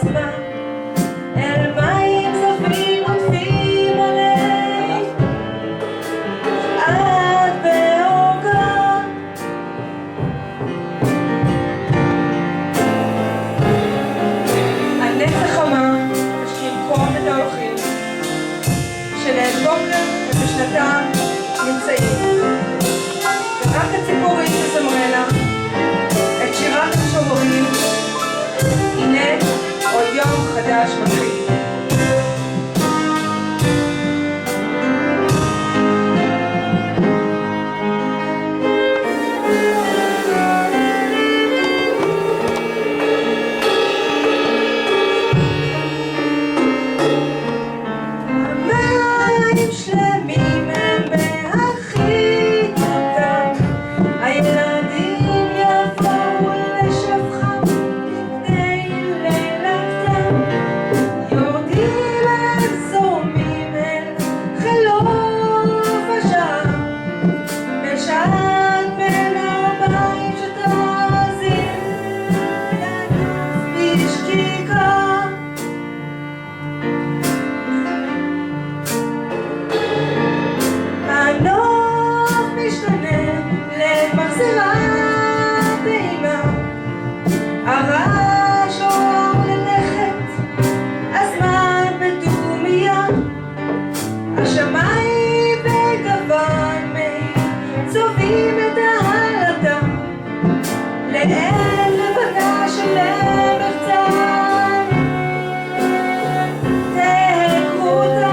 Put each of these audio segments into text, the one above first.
עצמה אל מים זבים עוטפים עלי עד בעוגה. הנצח חמה שינקום את ההולכים שלעת בוקר ובשנתם נמצאים, ורק הציפורים תזמרנה את שירת המשוררים. הנה עוד יום חדש מתחיל. המים שלמים הם בהכי אותם, הילדים יבואו לשבחם לפני לילתם, יורדים אל זורמים אל חלוף השעה, בשעת בין ארבעים שתאזין לענף בשקיקה. הנוף משתנה למחזרה פעימה, הרעש עורר ללכת, הזמן בדומיה, השמיים בגוון מאיר צובעים את העלתה לאל לבנה של מבצע תהקרותה.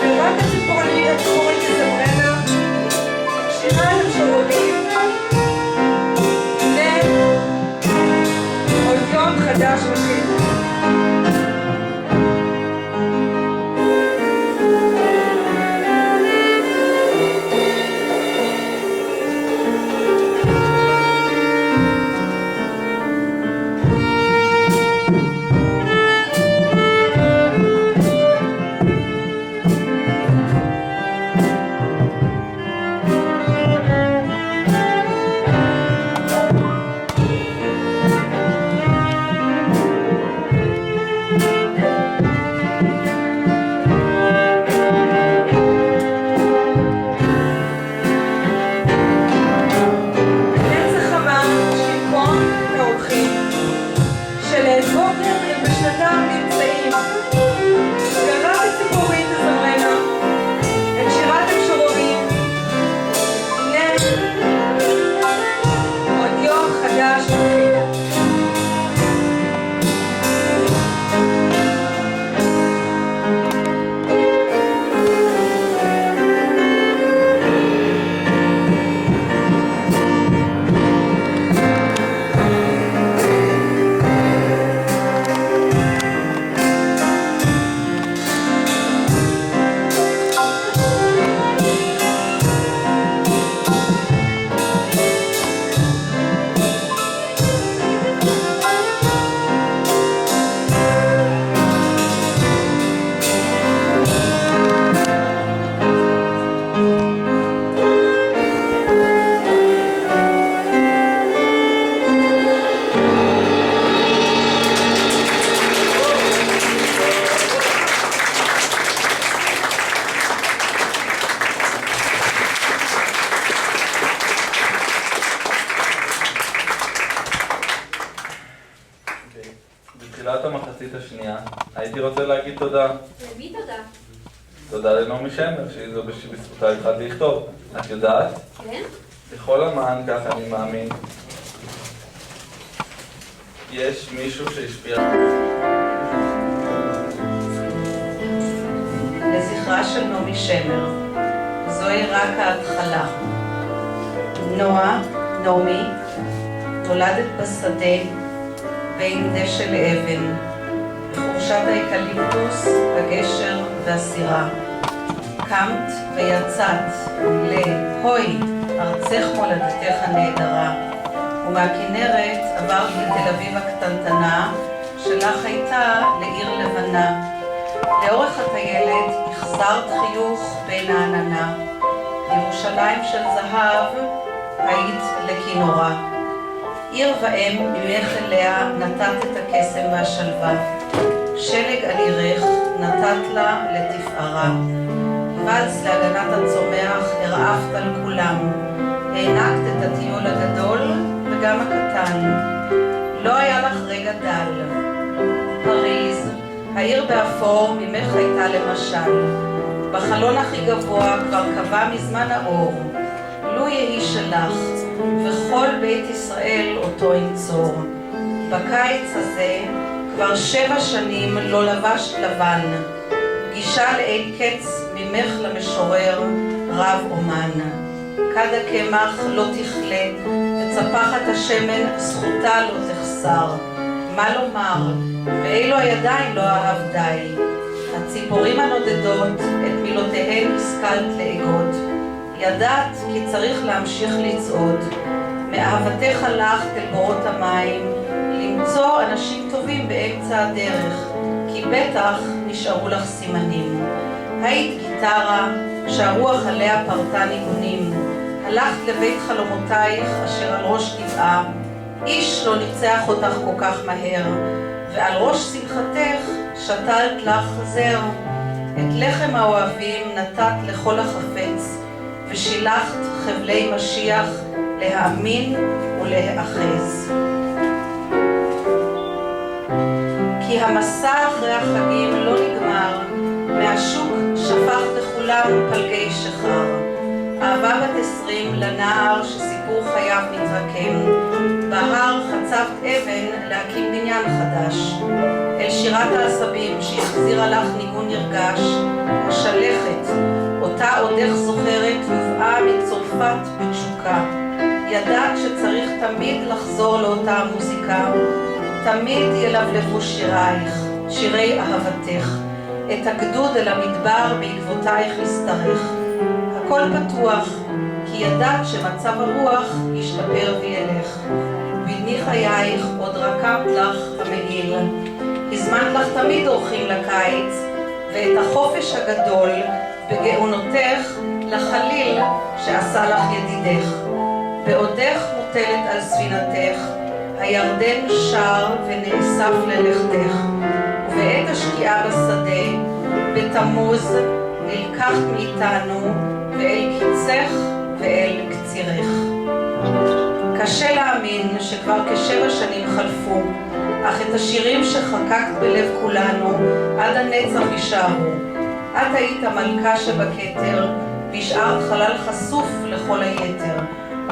ורק הציפורים תזמרנה שירה למשוררים. הנה עוד יום חדש מתחיל. שלעת בוקר הם בשנתם נמצאים, ורק הציפורים תזמרנה את שירת המשוררים. הנה עוד יום חדש מתחיל. בתחילת המחצית השנייה הייתי רוצה להגיד תודה. למי תודה? תודה לנעמי שמר, שהיא זו שבזכותה התחלתי לכתוב. את יודעת? כן? בכל אמן, ככה אני מאמין, יש מישהו שהשפיע. לזכרה של נעמי שמר, זוהי רק ההתחלה. נעמי, נולדת בשדה בין דשא לאבן, בחורשת האקליפטוס, הגשר והסירה. קמת ויצאת להוי ארצך מולדתך הנהדרה, ומהכנרת עברת לתל אביב הקטנטנה, שלך הייתה לעיר לבנה. לאורך הטיילת החזרת חיוך בין העננה. ירושלים של זהב היית לכינורה. עיר ואם ממך אליה נתת את הקסם והשלווה. שלג על עירך נתת לה לתפארה. ולס להגנת הצומח הרעפת על כולם. הענקת את הטיול הגדול וגם הקטן. לא היה לך רגע דל. פריז, העיר באפור ממך הייתה למשל. בחלון הכי גבוה כבר קבע מזמן האור. לו יהי שלך, וכל בית ישראל אותו ינצור. בקיץ הזה כבר 7 שנים לא לבשת לבן. פגישה לאין קץ ממך למשורר רב אומן. כד הקמח לא תכלה, וצפחת השמן זכותה לא תחסר. מה לומר, ואילו הידיים לא אהב די. הציפורים הנודדות את מילותיהן השכלת לאגוד. ידעת כי צריך להמשיך לצעוד. מאהבתך הלכת אל בורות המים, למצוא אנשים טובים באמצע הדרך, כי בטח נשארו לך סימנים. היית גיטרה שהרוח עליה פרטה ניגונים. הלכת לבית חלומותייך אשר על ראש גבעה. איש לא ניצח אותך כל כך מהר, ועל ראש שמחתך שתלת לך זר. את לחם האוהבים נתת לכל החפץ, ושילחת חבלי משיח להאמין ולהאחז. כי המסע אחרי החגים לא נגמר, מהשוק שפך לכולם פלגי שחר. אהבה בת 20 לנער שסיפור חייו מתרקם. בהר חצבת אבן להקים בניין חדש. אל שירת העשבים שהחזירה לך ניגון נרגש. השלכת, אותה עודך זוכרת, יובאה מצרפת בתשוקה. ידעת שצריך תמיד לחזור לאותה המוזיקה. תמיד ילבלבו שירייך, שירי אהבתך. את הגדוד אל המדבר בעקבותייך נשתרך. הכל פתוח, כי ידעת שמצב הרוח ישתפר וילך. בדמי חייך עוד רקמת לך המעיל. הזמנת לך תמיד אורחים לקיץ, ואת החופש הגדול בגאונותך לחליל שעשה לך ידידך. בעודך מוטלת על ספינתך, הירדן שר ונאסף ללכתך. ובעת השקיעה בשדה, בתמוז, נלקחת מאיתנו, ואל קיצך ואל קצירך. קשה להאמין שכבר כ7 שנים חלפו, אך את השירים שחקקת בלב כולנו עד הנצח יישארו. את היית המלכה שבכתר, והשארת חלל חשוף לכל היתר.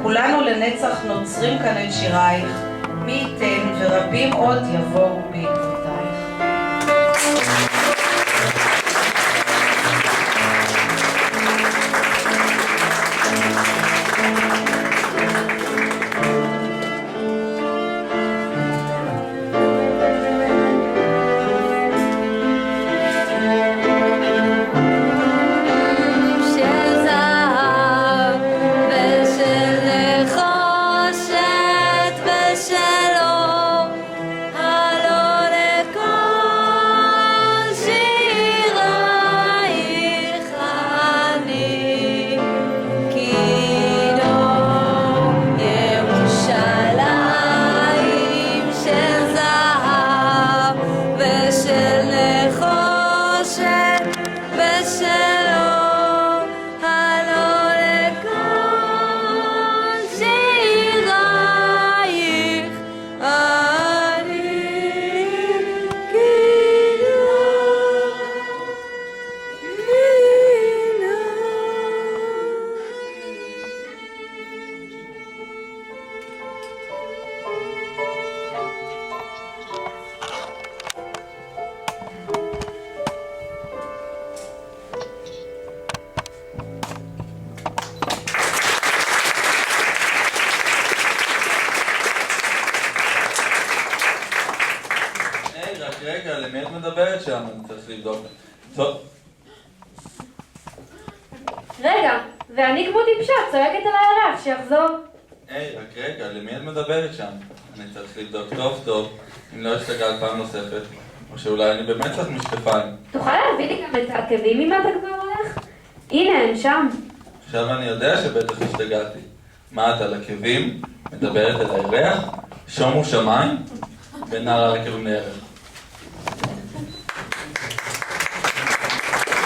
כולנו לנצח נוצרים כאן את שירייך, מי ייתן ורבים עוד יבואו בעקבותייך. רגע, למי את מדברת שם? אני צריך לבדוק. טוב. רגע, ואני כמו טיפשה, צועקת על הערב, שיחזור. היי, רק רגע, למי את מדברת שם? אני צריך לבדוק טוב טוב אם לא השתגעת פעם נוספת, או שאולי אני באמת צריך משקפיים. תוכל להביא לי גם את העקבים אם אתה כבר הולך? הנה, הם שם. עכשיו אני יודע שבטח השתגעתי. מה את על עקבים? מדברת על הירח? שומו שמיים? בין נער על עקב נערך.